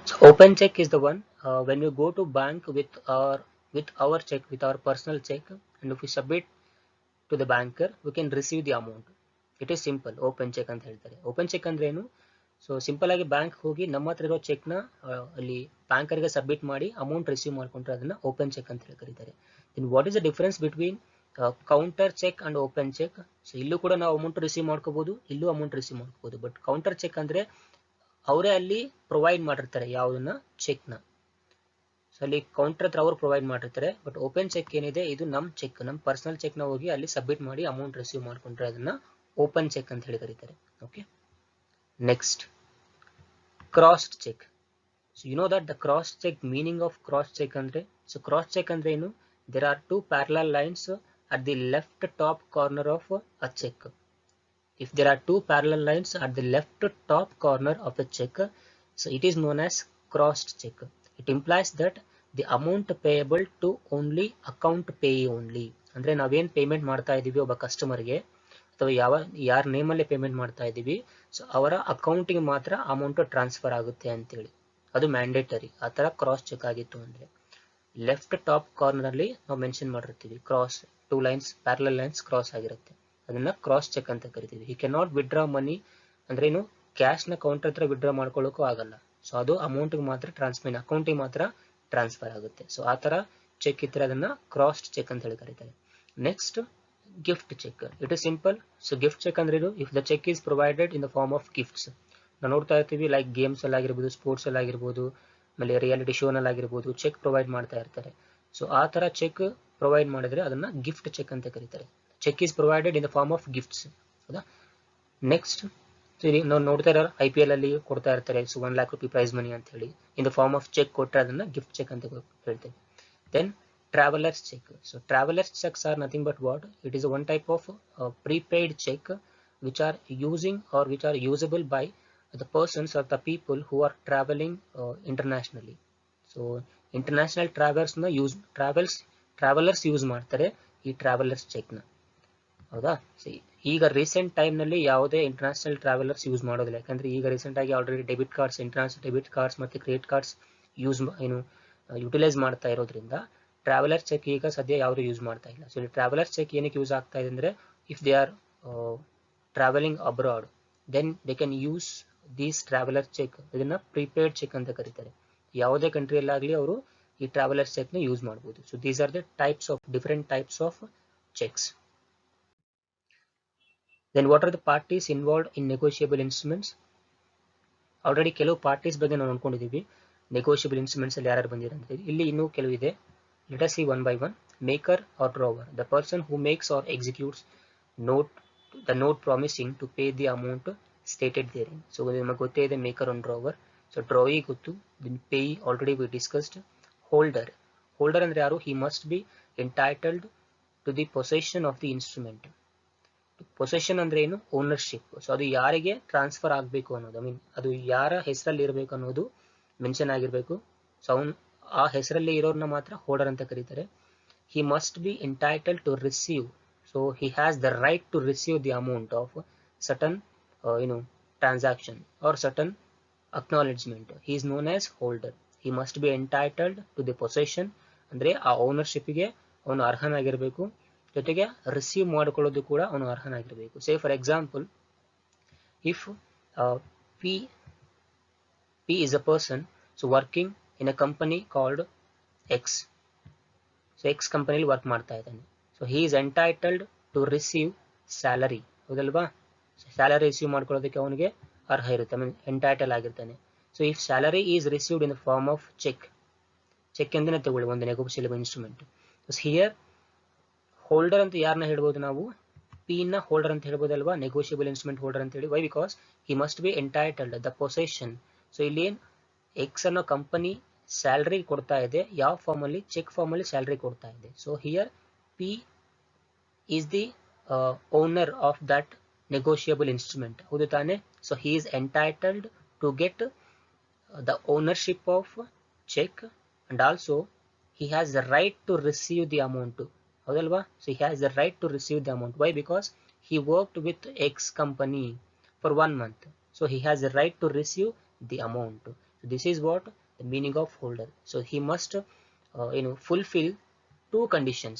So open check is the one when you go to bank with our check, with our personal check, and if we submit to the banker we can receive the amount. It is simple. Open check ಅಂತ ಹೇಳ್ತಾರೆ. Open check ಅಂದ್ರೆ ಏನು? So simple ಆಗಿ bank ಹೋಗಿ ನಮ್ಮ ಹತ್ರ ಇರೋ cheque ನ ಅಲ್ಲಿ ಬ್ಯಾಂಕರ್ಗೆ ಸಬ್ಮಿಟ್ ಮಾಡಿ ಅಮೌಂಟ್ ರಿಸೀವ್ ಮಾಡ್ಕೊಂಡ್ರೆ ಅದನ್ನ ಓಪನ್ ಚೆಕ್ ಅಂತ ಹೇಳಿ ಕರೀತಾರೆ. In what is the difference between counter cheque and open cheque? So ಇಲ್ಲೂ ಕೂಡ ನಾವು ಅಮೌಂಟ್ ರಿಸೀವ್ ಮಾಡ್ಕೋಬಹುದು, ಇಲ್ಲೂ ಅಮೌಂಟ್ ರಿಸೀವ್ ಮಾಡ್ಕೋಬಹುದು. ಬಟ್ ಕೌಂಟರ್ ಚೆಕ್ ಅಂದ್ರೆ ಅವರೇ ಅಲ್ಲಿ ಪ್ರೊವೈಡ್ ಮಾಡಿರ್ತಾರೆ ಯಾವುದನ್ನ, ಚೆಕ್ ನ. ಸೊ ಅಲ್ಲಿ ಕೌಂಟರ್ ಹತ್ರ ಅವರು ಪ್ರೊವೈಡ್ ಮಾಡಿರ್ತಾರೆ. ಬಟ್ ಓಪನ್ ಚೆಕ್ ಏನಿದೆ, ಇದು ನಮ್ ಚೆಕ್, ನಮ್ ಪರ್ಸನಲ್ ಚೆಕ್ ನ ಹೋಗಿ ಅಲ್ಲಿ ಸಬ್ಮಿಟ್ ಮಾಡಿ ಅಮೌಂಟ್ ರಿಸೀವ್ ಮಾಡ್ಕೊಂಡ್ರೆ ಅದನ್ನ ಓಪನ್ ಚೆಕ್ ಅಂತ ಹೇಳಿ ಕರೀತಾರೆ. Okay, next cross cheque. So you know that the cross cheque, meaning of cross cheque ಅಂದ್ರೆ, ಸೊ ಕ್ರಾಸ್ ಚೆಕ್ ಅಂದ್ರೆ ಏನು? There are two parallel lines at the left top corner of a check. If there are two parallel lines at the left top corner of a check, so it is known as crossed check. It implies that the amount payable to only account payee only. ಅಂದ್ರೆ ನಾವೇನ್ payment ಮಾಡ್ತಾ ಇದೀವಿ ಒಬ್ಬ ಕಸ್ಟಮರ್ಗೆ ಅಥವಾ ಯಾರ ನೇಮಲ್ಲಿ payment ಮಾಡ್ತಾ ಇದೀವಿ, ಸೊ ಅವರ ಅಕೌಂಟಿಗೆ ಮಾತ್ರ ಅಮೌಂಟ್ ಟ್ರಾನ್ಸ್ಫರ್ ಆಗುತ್ತೆ ಅಂತೇಳಿ, ಅದು ಮ್ಯಾಂಡೇಟರಿ. ಆ ತರ ಕ್ರಾಸ್ ಚೆಕ್ ಆಗಿತ್ತು ಅಂದ್ರೆ ಲೆಫ್ಟ್ ಟಾಪ್ ಕಾರ್ನರ್ ಅಲ್ಲಿ ನಾವು ಮೆನ್ಷನ್ ಮಾಡಿರ್ತೀವಿ, cross, two lines parallel lines cross ಆಗಿರುತ್ತೆ, ಅದನ್ನ ಕ್ರಾಸ್ ಚೆಕ್ ಅಂತ ಕರಿತೀವಿ. ಹಿ ಕ್ಯಾನ್ ನಾಟ್ ವಿಡ್ರಾ ಮನಿ ಅಂದ್ರೆ ಏನು, ಕ್ಯಾಶ್ ನ ಕೌಂಟರ್ ಹತ್ರ ವಿಡ್ರಾ ಮಾಡ್ಕೊಳ್ಳೋಕ್ಕೂ ಆಗಲ್ಲ. ಸೊ ಅದು ಅಮೌಂಟ್ ಮಾತ್ರ ಟ್ರಾನ್ಸ್ಫರ್, ಅಕೌಂಟಿಗೆ ಮಾತ್ರ ಟ್ರಾನ್ಸ್ಫರ್ ಆಗುತ್ತೆ. ಸೊ ಆ ತರ ಚೆಕ್ ಇದ್ರೆ ಅದನ್ನ ಕ್ರಾಸ್ ಚೆಕ್ ಅಂತ ಹೇಳಿ ಕರೀತಾರೆ. Next gift cheque. It is simple. So gift cheque ಅಂದ್ರೆ ಇದು, if the cheque is provided in the form of gifts. ನಾವು ನೋಡ್ತಾ ಇರ್ತೀವಿ, ಲೈಕ್ ಗೇಮ್ಸ್ ಅಲ್ಲಿ ಆಗಿರ್ಬೋದು, ಸ್ಪೋರ್ಟ್ಸ್ ಅಲ್ಲಿ ಆಗಿರ್ಬೋದು, ಆಮೇಲೆ ರಿಯಾಲಿಟಿ ಶೋನಲ್ಲಿ ಆಗಿರ್ಬೋದು, ಚೆಕ್ ಪ್ರೊವೈಡ್ ಮಾಡ್ತಾ ಇರ್ತಾರೆ. ಸೊ ಆ ತರ ಚೆಕ್ ಪ್ರೊವೈಡ್ ಮಾಡಿದ್ರೆ ಅದನ್ನ ಗಿಫ್ಟ್ ಚೆಕ್ ಅಂತ ಕರೀತಾರೆ. Cheque is provided in the form of gifts. ಹೌದಾ? ನೆಕ್ಸ್ಟ್ ನಾವು ನೋಡ್ತಾ ಇರೋ IPL ಅಲ್ಲಿ ಕೊಡ್ತಾ ಇರ್ತಾರೆ, ಸೊ 1 lakh ರೂಪಾಯಿ ಪ್ರೈಸ್ ಮನಿ ಅಂತ ಹೇಳಿ, in the form of cheque ಕೊಟ್ಟರೆ ಅದನ್ನ ಗಿಫ್ಟ್ ಚೆಕ್ ಅಂತ ಹೇಳ್ತೇವೆ. Then traveler's check. So traveler's checks are nothing but what? It is one type of prepaid check which are using or which are usable by the persons or the people who are traveling internationally. So international travelers na use travelers use ಮಾಡ್ತಾರೆ ಈ travelers check ನ. ಹೌದಾ? ಈಗ recent time ನಲ್ಲಿ ಯಾವುದೇ international travellers use ಮಾಡೋದಿಲ್ಲ. ಯಾಕಂದ್ರೆ ಈಗ ರೀಸೆಂಟ್ ಆಗಿ already debit cards, international debit cards ಮತ್ತೆ ಕ್ರೆಡಿಟ್ ಕಾರ್ಡ್ಸ್ ಯುಟಿಲೈಸ್ ಮಾಡ್ತಾ ಇರೋದ್ರಿಂದ ಟ್ರಾವೆಲರ್ ಚೆಕ್ ಈಗ ಸದ್ಯ ಯಾವುದು ಯೂಸ್ ಮಾಡ್ತಾ ಇಲ್ಲ. ಸೊ ಟ್ರಾವೆಲರ್ ಚೆಕ್ ಏನಕ್ಕೆ ಯೂಸ್ ಆಗ್ತಾ ಇದೆ ಅಂದ್ರೆ, if they are travelling abroad then they can use these traveller cheque. ಇದನ್ನ ಪ್ರಿಪೇಯ್ಡ್ ಚೆಕ್ ಅಂತ ಕರೀತಾರೆ. ಯಾವುದೇ ಕಂಟ್ರಿಯಲ್ಲಾಗಲಿ ಅವರು ಈ ಟ್ರಾವೆಲರ್ ಚೆಕ್ ನ ಯೂಸ್ ಮಾಡಬಹುದು. So these are the different types of cheques. Then what are the parties involved in negotiable instruments? Already ಕೆಲವು ಪಾರ್ಟೀಸ್ ಬಗ್ಗೆ ನಾವು ನೋಡ್ಕೊಂಡಿದ್ದೀವಿ. ನೆಗೋಷಿಯಬಲ್ ಇನ್ಸ್ಟ್ರೂಮೆಂಟ್ಸ್ ಅಲ್ಲಿ ಯಾರು ಬಂದಿರಂತ ಇಲ್ಲಿ ಇನ್ನೂ ಕೆಲವು ಇದೆ. Let us see one by one. Maker or drawer, the person who makes or executes the note promising to pay the amount stated there. So ನಮಗೆ ಗೊತ್ತೇ ಇದೆ maker and drawer. So drawee ಗೊತ್ತು, then payee already we discussed. Holder ಅಂದ್ರೆ ಯಾರು? He must be entitled to the possession of the instrument. Possession ಅಂದ್ರೆ ಏನು? Ownership. So ಅದು ಯಾರಿಗೆ ಟ್ರಾನ್ಸ್ಫರ್ ಆಗಬೇಕು ಅನ್ನೋದು, ಅದು ಯಾರ ಹೆಸರಲ್ಲಿ ಇರಬೇಕು ಅನ್ನೋದು ಮೆನ್ಷನ್ ಆಗಿರ್ಬೇಕು. ಸೊ ಆ ಹೆಸರಲ್ಲಿ ಇರೋರ್ನ ಮಾತ್ರ ಹೋಲ್ಡರ್ ಅಂತ ಕರೀತಾರೆ. He must be entitled to receive, so he has the right to receive the amount of certain transaction or certain acknowledgement. He is known as holder. He must be entitled to the possession ಅಂದ್ರೆ ಆ ಓನರ್ಶಿಪ್ಗೆ ಅವನು ಅರ್ಹನಾಗಿರ್ಬೇಕು, ಜೊತೆಗೆ receive ಮಾಡಿಕೊಳ್ಳೋದು ಕೂಡ ಅವನು ಅರ್ಹನಾಗಿರಬೇಕು. Say for example, if P is a person so working in a company called X. So X ಕಂಪನಿಲಿ work ಮಾಡ್ತಾ ಇದ್ದಾನೆ. So he is entitled to receive salary. ಹೌದಲ್ವಾ? ಸ್ಯಾಲರಿ ರಿಸೀವ್ ಮಾಡ್ಕೊಳ್ಳೋದಕ್ಕೆ ಅವನಿಗೆ ಅರ್ಹ ಇರುತ್ತೆ, ಎಂಟೈಟಲ್ ಆಗಿರ್ತಾನೆ. So if salary is received in the form of cheque ಎಂದನೇ ತಗೊಳ್ಳಿ, ಒಂದು ನೆಗೋಷಿಯಬಲ್ ಇನ್ಸ್ಟ್ರೂಮೆಂಟ್. ಹಿಯರ್ ಹೋಲ್ಡರ್ ಅಂತ ಯಾರನ್ನ ಹೇಳ್ಬೋದು ನಾವು? ಪಿ ನ ಹೋಲ್ಡರ್ ಅಂತ ಹೇಳ್ಬೋದಲ್ವಾ, ನೆಗೋಷಿಯಬಲ್ ಇನ್ಸ್ಟ್ರೂಮೆಂಟ್ ಹೋಲ್ಡರ್ ಅಂತ ಹೇಳಿ. Why? Because he must be entitled the possession. So ಇಲ್ಲಿ ಎಕ್ಸ್ ಅನ್ನೋ ಕಂಪನಿ ಸ್ಯಾಲರಿ ಕೊಡ್ತಾ ಇದೆ, ಯಾವ ಫಾರ್ಮ್ ಅಲ್ಲಿ? ಚೆಕ್ ಫಾರ್ಮ್ ಅಲ್ಲಿ ಸ್ಯಾಲರಿ ಕೊಡ್ತಾ ಇದೆ. So here P is the owner of that negotiable instrument. ಹೌದು ತಾನೆ? So he is entitled to get the ownership of cheque and also he has the right to receive the amount. ಹೌದಲ್ವಾ? So he has the right to receive the amount. Why? Because he worked with X company for 1 month. So he has the right to receive the amount. So this is what the meaning of holder. So he must fulfill two conditions.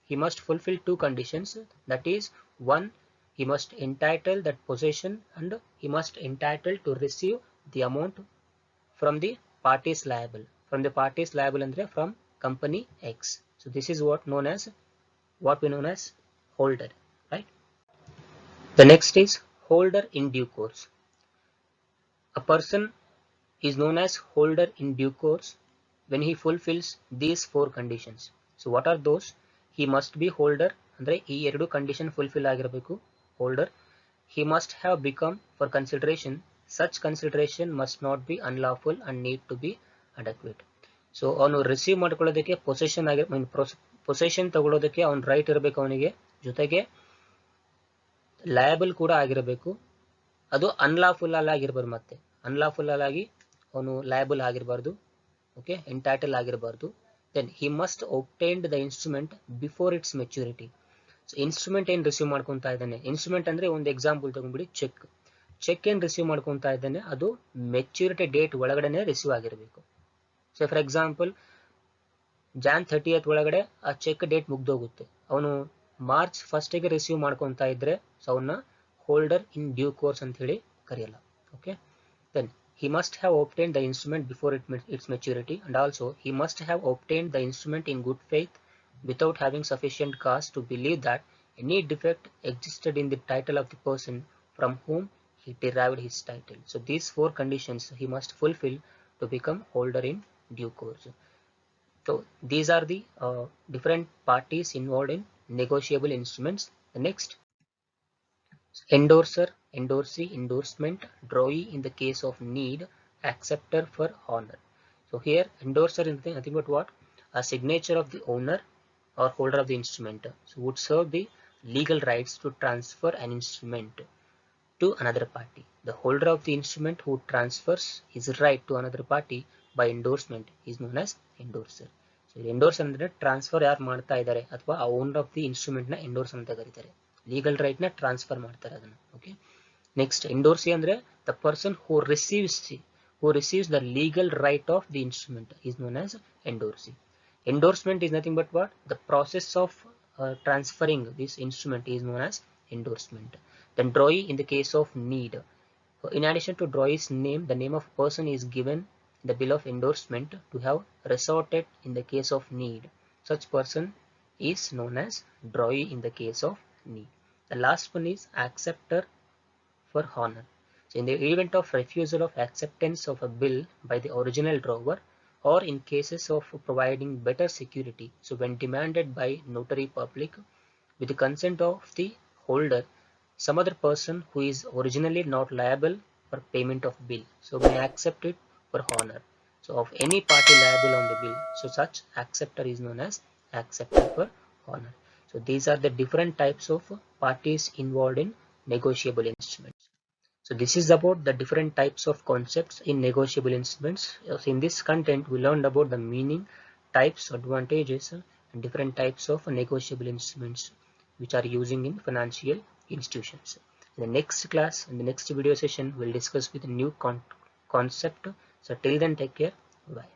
He must fulfill two conditions. That is, one, he must entitle that possession and he must entitle to receive the amount from the parties liable. From the parties liable andre from company X. So this is what we known as holder, right? The next is holder in due course. A person is known as holder in due course when he fulfills these 4 conditions. So what are those? He must be holder andre ee 2 condition fulfill ಆಗಿರಬೇಕು holder. He must have become for consideration. Such consideration must not be unlawful and need to be adequate. So ಅವನು receive ಮಾಡ್ಕೊಳ್ಳೋದಕ್ಕೆ possession ತಗೊಳ್ಳೋದಕ್ಕೆ ಅವನ right ಇರಬೇಕು ಅವನಿಗೆ, ಜೊತೆಗೆ liable ಕೂಡ ಆಗಿರಬೇಕು. ಅದು ಅನ್ಲಾಫುಲ್ ಆಗಿರಬಾರ್ದು, ಮತ್ತೆ ಅನ್ಲಾಫುಲ್ ಆಗಿ ಅವನು ಲಯಬಲ್ ಆಗಿರಬಾರ್ದು. ಓಕೆ, ಎಂಟೈಟಲ್ ಆಗಿರಬಾರ್ದು. Then he must obtained the instrument before its maturity. So instrument ಏನು ರಿಸೀವ್ ಮಾಡ್ಕೊತಾ ಇದ್ದಾನೆ, ಇನ್ಸ್ಟ್ರೂಮೆಂಟ್ ಅಂದ್ರೆ ಒಂದು ಎಕ್ಸಾಂಪಲ್ ತಗೊಂಡ್ಬಿಡಿ, ಚೆಕ್ ಏನು ರಿಸೀವ್ ಮಾಡ್ಕೊತಾ ಇದ್ದಾನೆ ಅದು ಮೆಚುರಿಟಿ ಡೇಟ್ ಒಳಗಡೆನೆ ರಿಸೀವ್ ಆಗಿರಬೇಕು. So for example Jan 30th ಒಳಗಡೆ ಆ ಚೆಕ್ ಡೇಟ್ ಮುಗ್ದೋಗುತ್ತೆ, ಅವನು March 1st ರಿಸೀವ್ ಮಾಡ್ಕೊತಾ ಇದ್ರೆ ಸೊ ಅವನ್ನ ಹೋಲ್ಡರ್ ಇನ್ ಡ್ಯೂ ಕೋರ್ಸ್ ಅಂತ ಹೇಳಿ ಕರೆಯಲ್ಲ. Okay, then he must have obtained the instrument before its maturity, and also he must have obtained the instrument in good faith without having sufficient cause to believe that any defect existed in the title of the person from whom he derived his title. So these 4 conditions he must fulfill to become holder in due course. So these are the different parties involved in negotiable instruments. The next, endorser, endorsee, endorsement, drawee in the case of need, acceptor for honor. So here endorser is nothing but what? A signature of the owner or holder of the instrument. So would serve the legal rights to transfer an instrument to another party. The holder of the instrument who transfers his right to another party by endorsement is known as endorser. So endorser ಅಂದ್ರೆ transfer ಯಾರು ಮಾಡ್ತಾ ಇದ್ದಾರೆ ಅಥವಾ ಆ owner of the instrument ನ endorse ಅಂತ ಕರೀತಾರೆ. Legal right ನ ಟ್ರಾನ್ಸ್ಫರ್ ಮಾಡ್ತಾರೆ ಅದನ್ನ. ಓಕೆ, ನೆಕ್ಸ್ಟ್ ಎಂಡೋರ್ಸಿ ಅಂದ್ರೆ the person who receives the legal right of the instrument is known as endorsee. Endorsement is nothing but what? The process of transferring this instrument is known as endorsement. Then drawee in the case of need. In addition to drawee's name, the name of a person is given in the bill of endorsement to have resorted in the case of need. Such person is known as drawee in the case of need. The last one is acceptor for honor. So in the event of refusal of acceptance of a bill by the original drawer, or in cases of providing better security, so when demanded by notary public with the consent of the holder, some other person who is originally not liable for payment of bill, so may accept it for honor. So of any party liable on the bill, so such acceptor is known as acceptor for honor. So these are the different types of parties involved in negotiable instruments. So this is about the different types of concepts in negotiable instruments. So in this content we learned about the meaning, types, advantages, and different types of negotiable instruments which are using in financial institutions. In the next class, in the next video session, we'll discuss with a new concept. So till then, take care. Bye.